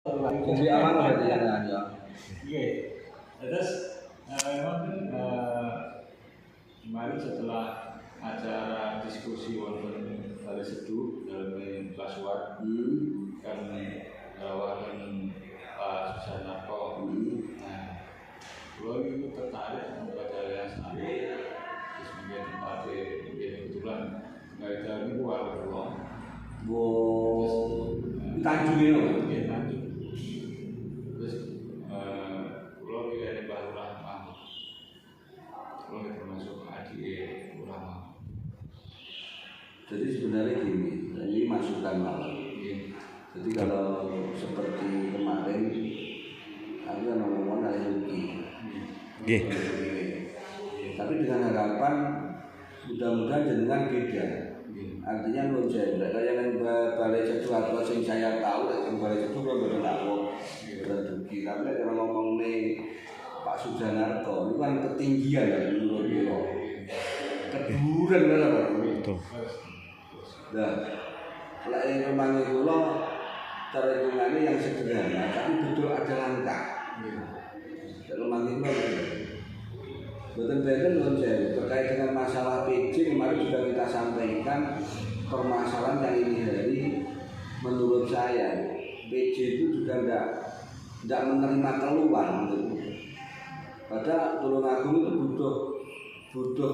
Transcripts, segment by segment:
Jadi aman berarti ya ya. Oke, terus memang kemarin setelah acara diskusi wonten Balai Seduh dalam Pasuruan kan lawan Pak Susanarko. Nah, kalau itu tertarik membaca yang sama, terus mungkin tempatnya kebetulan nggak ada ini warga pulau. Tanjung ini loh. Iya, Tanjung. Terus pulau ini baru Rahmah. Pulau itu termasuk ADE ulama. Jadi sebenarnya gini, ini masukan malam. Jadi kalau seperti kemarin, aku kan ngomong dari Yuki. Tapi dengan harapan mudah-mudahan jenengan beda. Artinya menurut saya, kayak Balai Seduh atau yang saya tahu, yang Balai Seduh kan betul aku berduki. Tapi kalau ngomong nih Pak Sujanarto, itu kan ketinggian ya menurut dia. Keduran kan betul. Nah, kalau yang memang itu loh, cara hitungannya yang sederhana, tapi betul ada langkah. Kalau memang itu betul-betul menurut saya terkait dengan masalah PJ kemarin sudah kita sampaikan permasalahan yang ini hari menurut saya PJ itu juga tidak menerima keluhan gitu. Padahal Tulungagung itu butuh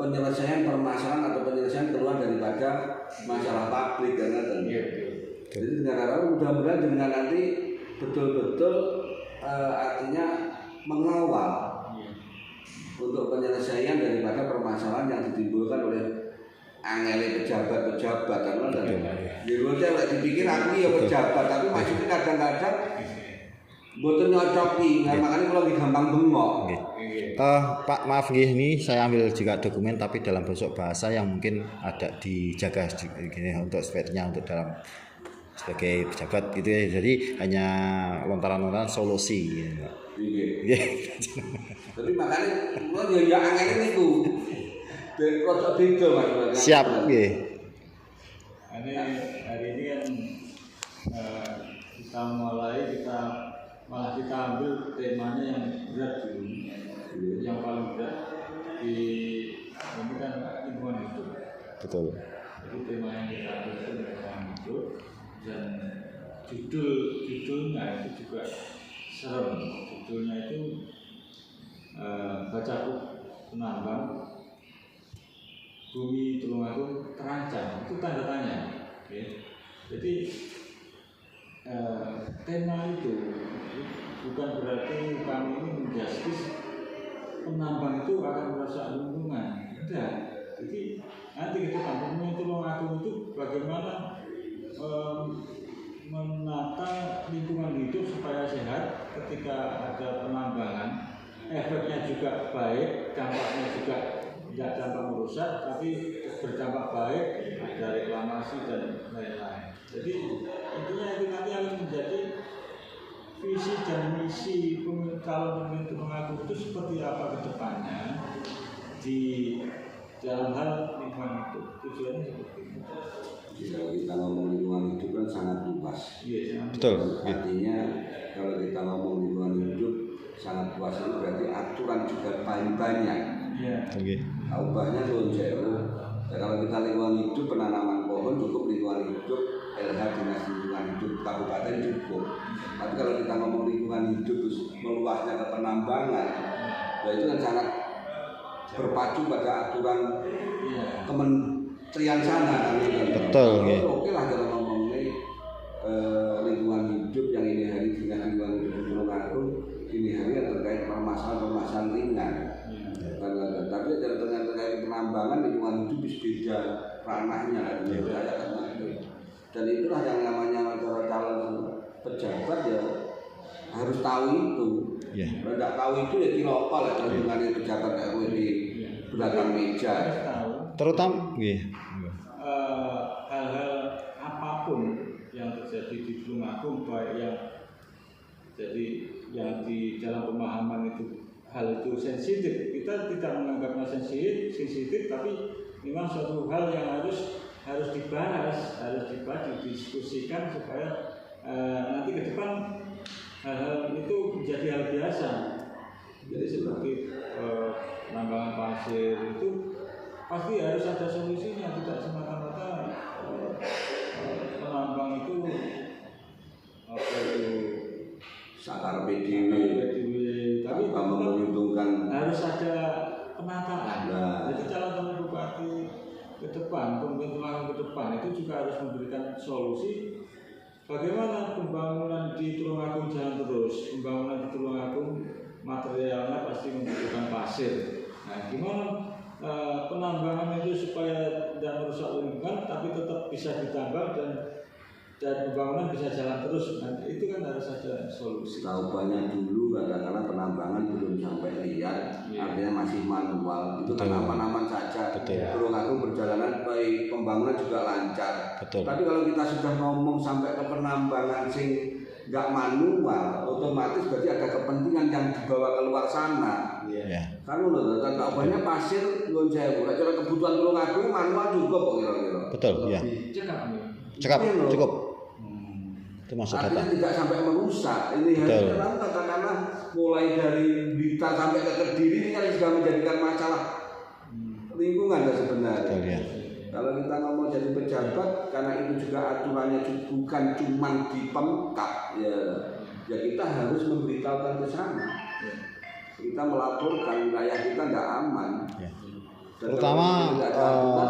penyelesaian permasalahan atau penyelesaian keluhan daripada masalah publik dan jadi dengan harapan mudah-mudahan dengan nanti betul-betul artinya mengawal untuk penyelesaian daripada permasalahan yang ditimbulkan oleh angele pejabat-pejabat kan di luar saya dipikir aku ya pejabat tapi maksudnya kadang-kadang boten nyocoki makanya kalau gampang bengok. Pak maaf ini saya ambil juga dokumen tapi dalam bentuk bahasa yang mungkin ada dijaga gini untuk sebaiknya untuk dalam sebagai pejabat gitu ya, jadi hanya lontaran-lontaran solusi gitu. Tapi makanya lo ya angin itu kocok beda mas. Siap nggih. Hari ini kan kita malah kita ambil temanya yang berat dulu. Yang paling berat di ini kan lingkungan hidup. Betul. Jadi tema yang kita ambil itu lingkungan hidup dan judulnya itu juga serem. Judulnya itu Bacaku Penambang Bumi Tulungagung terancam. Itu tanda tanya. Okay. Jadi tema itu bukan berarti kami ini menjustis penambang itu akan merusak lingkungan. Tidak. Jadi nanti kita Bumi Tulungagung itu bagaimana menata lingkungan hidup supaya sehat ketika ada penambangan, efeknya juga baik, dampaknya juga tidak dampak merusak, tapi berdampak baik, ada reklamasi dan lain-lain. Jadi intinya itu nanti akan menjadi visi dan misi calon pemimpin Tulungagung itu seperti apa ke depannya di dalam hal lingkungan hidup. Tujuannya seperti itu. Kalau kita ngomong lingkungan hidup kan sangat luas. Betul. Artinya kalau kita ngomong lingkungan hidup sangat luas itu berarti aturan juga paling banyak. Ubahnya tuh jauh. Kalau kita lingkungan hidup penanaman pohon cukup, lingkungan hidup LH dinas lingkungan hidup kabupaten cukup. Tapi kalau kita ngomong lingkungan hidup terus meluasnya ke penambangan, ya itu kan sangat berpacu pada aturan kementerian sana kan. Betul. Oke lah kalau ngomong lingkungan hidup yang ini hari dinas lingkungan hidup Tulungagung ini hari yang terkait permasalahan ringan. Tapi terkait penambangan lingkungan hidup beda ranahnya dan itulah yang namanya calon pejabat ya harus tahu itu. Kalau tidak tahu itu ya kilopal ya dengan pejabat RW di belakang meja. Terutama hal-hal apapun yang terjadi di Tulungagung, baik yang jadi yang di dalam pemahaman itu hal itu sensitif, kita tidak menganggapnya sensitif, tapi memang suatu hal yang harus harus dibahas, didiskusikan supaya nanti ke depan hal-hal itu menjadi hal biasa. Jadi seperti penambangan pasir itu pasti harus ada solusinya, tidak semata-mata penambang itu sakar PDW tapi tanpa menguntungkan. harus ada penataan. Nah. Jadi calon bupati ke depan, pemerintahan ke depan itu juga harus memberikan solusi bagaimana pembangunan di Tulungagung jalan terus. Pembangunan di Tulungagung materialnya pasti membutuhkan pasir. Nah, gimana penambangan itu supaya tidak merusak lingkungan tapi tetap bisa ditambang dan pembangunan bisa jalan terus. Nah, itu kan harus ada solusi. Tahubannya dulu karena penambangan belum sampai liar, artinya masih manual. Itu kan aman-aman saja. Tulungagung berjalanan baik, pembangunan juga lancar. Tapi kalau kita sudah ngomong sampai ke penambangan sing nggak manual, otomatis berarti ada kepentingan yang dibawa keluar sana. Kan menurut tahubannya pasir belum jauh. Kalau kebutuhan Tulungagung manual juga kok kira-kira. Betul, ya. Cekap, cukup. Itu masuk data. Artinya tidak sampai merusak. Ini harus terang katakanlah mulai dari Blitar sampai ke Kediri ini kan sudah menjadikan masalah lingkungan sebenarnya. Betul, ya. Kalau kita ngomong jadi pejabat, karena itu juga aturannya bukan cuma di Pemkap, ya kita harus memberitahukan ke sana. Kita melaporkan wilayah kita tidak aman. Terutama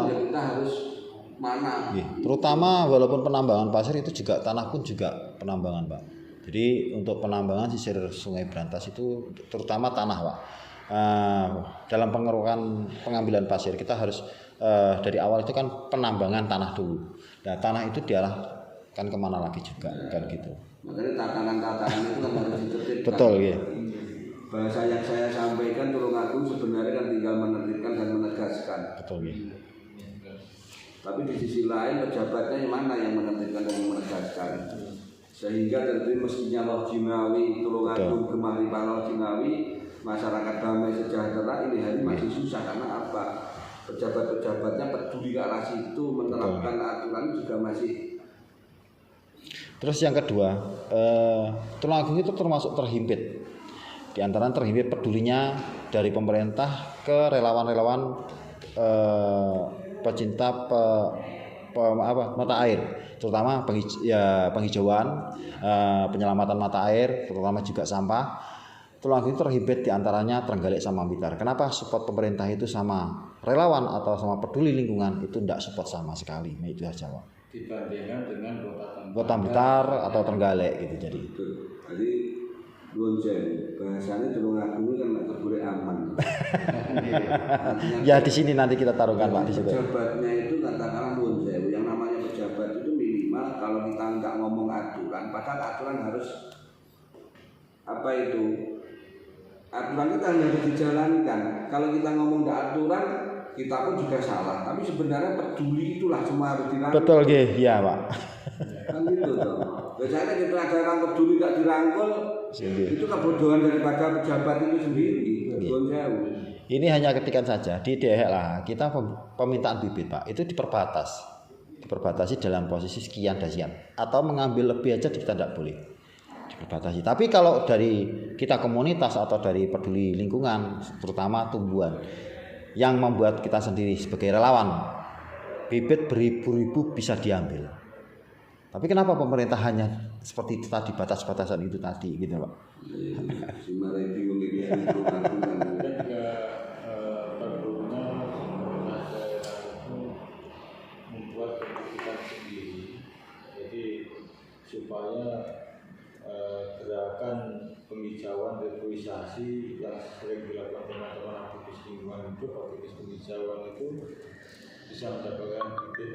ya kita harus mana? Terutama walaupun penambangan pasir itu juga tanah pun juga penambangan, Pak. Jadi untuk penambangan sisir Sungai Brantas itu terutama tanah, Pak. Dalam pengambilan pasir kita harus dari awal itu kan penambangan tanah dulu. Nah, tanah itu diarahkan kemana lagi juga kan gitu. Makanya tatanan-tatanan itu kan harus ditertibkan. Betul, ya. Bahasa yang saya sampaikan Tulungagung sebenarnya kan tinggal menertibkan dan menegaskan. Betul, ya. Tapi di sisi lain pejabatnya yang mana yang menertibkan dan menegaskan. Sehingga tentu mestinya Loh Jinawi, Tulungagung, Gemah Loh Jinawi, masyarakat damai sejahtera ini hari masih susah karena apa? Pejabat-pejabatnya peduli ke arah situ, menerapkan aturan juga masih. Terus yang kedua, Tulungagung itu termasuk terhimpit. Di antara terhimpit pedulinya dari pemerintah ke relawan-relawan pecinta mata air, terutama penghijauan, penyelamatan mata air, terutama juga sampah. Tulungagung itu terhimpit diantaranya Trenggalek sama Blitar. Kenapa support pemerintah itu sama relawan atau sama peduli lingkungan itu tidak support sama sekali? Nah, itu saja, Pak. Dibandingkan dengan Kota Blitar atau Trenggalek gitu jadi. Jadi bahasanya Tulungagung kan nggak boleh aman. Ya di sini nanti kita taruhkan, Pak, di situ. Pejabatnya itu katakanlah yang namanya pejabat itu minimal kalau kita nggak ngomong aturan, padahal aturan harus apa itu? Aturan kita harus dijalankan. Kalau kita ngomong nggak aturan, kita pun juga salah. Tapi sebenarnya peduli itulah semua harus dirangkul. Betul, ya, Pak. Kan gitu toh. Biasanya kita ada orang peduli nggak dirangkul, itu kebodohan daripada pejabat itu sendiri. Ini hanya ketikan saja di daerah lah. Kita permintaan bibit, Pak, itu diperbatasi dalam posisi sekian dan sekian. Atau mengambil lebih aja kita tidak boleh. Dibatasi. Tapi kalau dari kita komunitas atau dari peduli lingkungan, terutama tumbuhan, yang membuat kita sendiri sebagai relawan, bibit beribu-ribu bisa diambil. Tapi kenapa pemerintah hanya seperti itu tadi, batas-batasan itu tadi, gitu, Pak? Membuat kebijakan sendiri, jadi supaya gerakan penghijauan reforestasi yang sering dilakukan teman-teman aktivis lingkungan hidup, aktivis penghijauan itu bisa mendapatkan bibit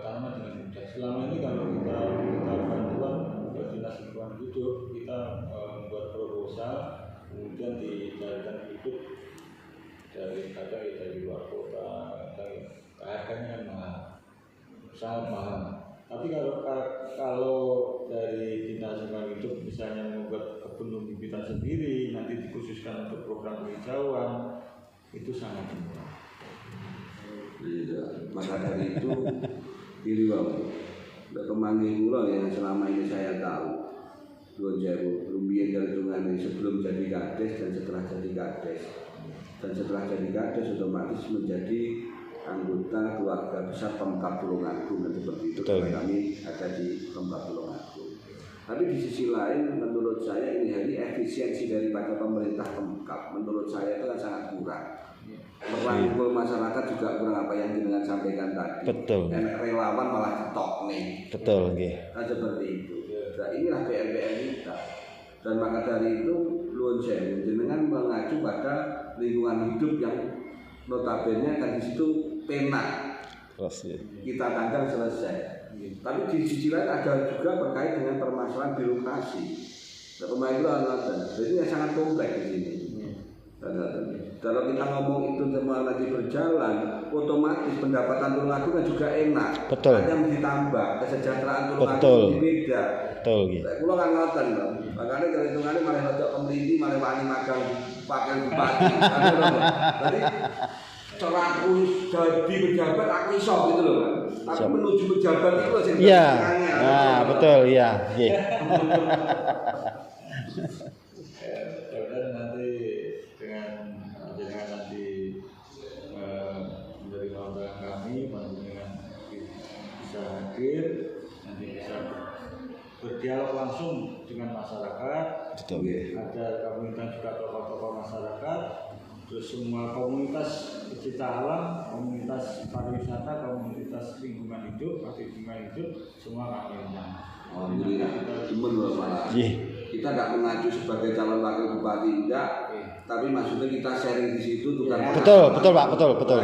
tanaman dengan mudah. Selama ini kalau kita minta bantuan ke dinas lingkungan hidup, kita membuat proposal, kemudian dicarikan bibit dari kadang dari luar kota, harganya mahal, sangat mahal. Tapi kalau dari dinas lingkungan hidup misalnya membuat kebun bibitan sendiri, nanti dikhususkan untuk program penghijauan, itu sangat murah. Maka dari itu diri kemanggih kula yang selama ini saya tahu Nuwun sewu rumiyin hitungan sebelum jadi kades dan setelah jadi kades. Dan setelah jadi kades otomatis menjadi anggota keluarga besar Pemkab Tulungagung seperti itu. Karena kami ada di Pemkab Tulungagung. Tapi di sisi lain menurut saya ini hari efisiensi daripada pemerintah Pemkab menurut saya itu kan sangat kurang. Merangkul masyarakat juga kurang apa yang dengan sampaikan tadi. Betul. Relawan malah ketok nih. Betul, nggih. Kan seperti itu. Nah, inilah PR kita. Dan maka dari itu nuwun sewu jenengan mengacu pada lingkungan hidup yang notabene kan di situ penak. Kita tanggal selesai. Tapi di sisi lain ada juga berkait dengan permasalahan birokrasi. Rumah itu ada. Jadi yang sangat kompleks di sini. Kalau kita ngomong itu semua lagi berjalan, otomatis pendapatan Tulungagung kan juga enak. Betul. Ada yang ditambah, kesejahteraan Tulungagung beda. Betul, gitu. Kulo kan ngoten lho. Makane kalau hitungane malah rodok pemerinti, malah wani magang pakil bupati. Jadi cara aku jadi pejabat aku iso gitu loh, Pak. Aku menuju pejabat itu loh sing. Iya. Nah, betul, iya, nggih. Dan nanti dengan nanti menerima undangan kami, dengan bisa hadir, nanti bisa berdialog langsung dengan masyarakat. Betul, nggih. Ada kami undang juga tokoh-tokoh masyarakat, terus semua komunitas pecinta alam, komunitas pariwisata, komunitas lingkungan hidup, semua kami undang. Alhamdulillah, demen loh Pak. Kita nggak mengacu sebagai calon wakil bupati enggak, tapi maksudnya kita sharing di situ tukar. Betul, Pak, betul.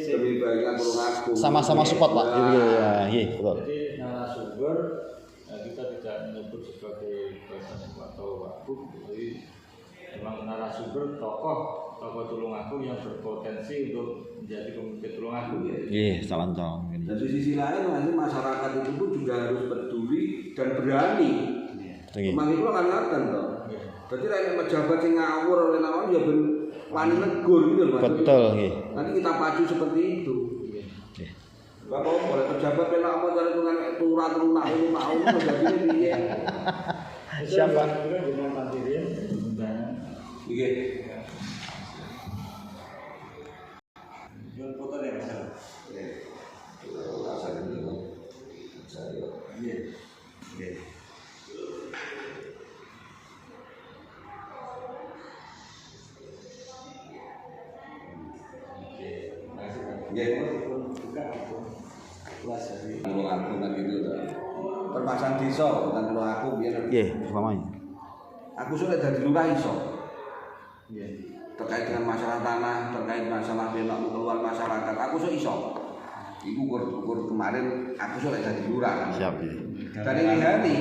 Demi baiknya Tulungagung. Sama-sama support, Pak. Iya, betul. Jadi narasumber kita tidak menyebut sebagai badan atau wakil, jadi memang narasumber tokoh Tulungagung yang berpotensi untuk menjadi pemimpin Tulungagung. Iya, calon-calon. Dan di sisi lain masyarakat itu pun juga harus peduli dan berani. Memang itu akan ngaten toh. Jadi nek pejabat sing ngawur oleh naon ya ben wani negur gitu loh. Betul, nggih. Nanti kita pacu seperti itu. Nggih. Bapak boleh pejabat penak apa dari dengan turun-turun jadi piye. Siapa? Juga dengan Pantirin undangan. Nggih. Jual foto deh Mas. Iya. Tulungagung kan gitu tuh. Permasalahan desa bukan Tulungagung biar. Nggih, umpamanya. Aku sudah dari lurah iso. Iya. Terkait dengan masalah tanah, terkait masalah belok keluar masyarakat, aku iso. Iku kur kemarin aku sudah dari lurah kan. Siap, ya. Dan ini hari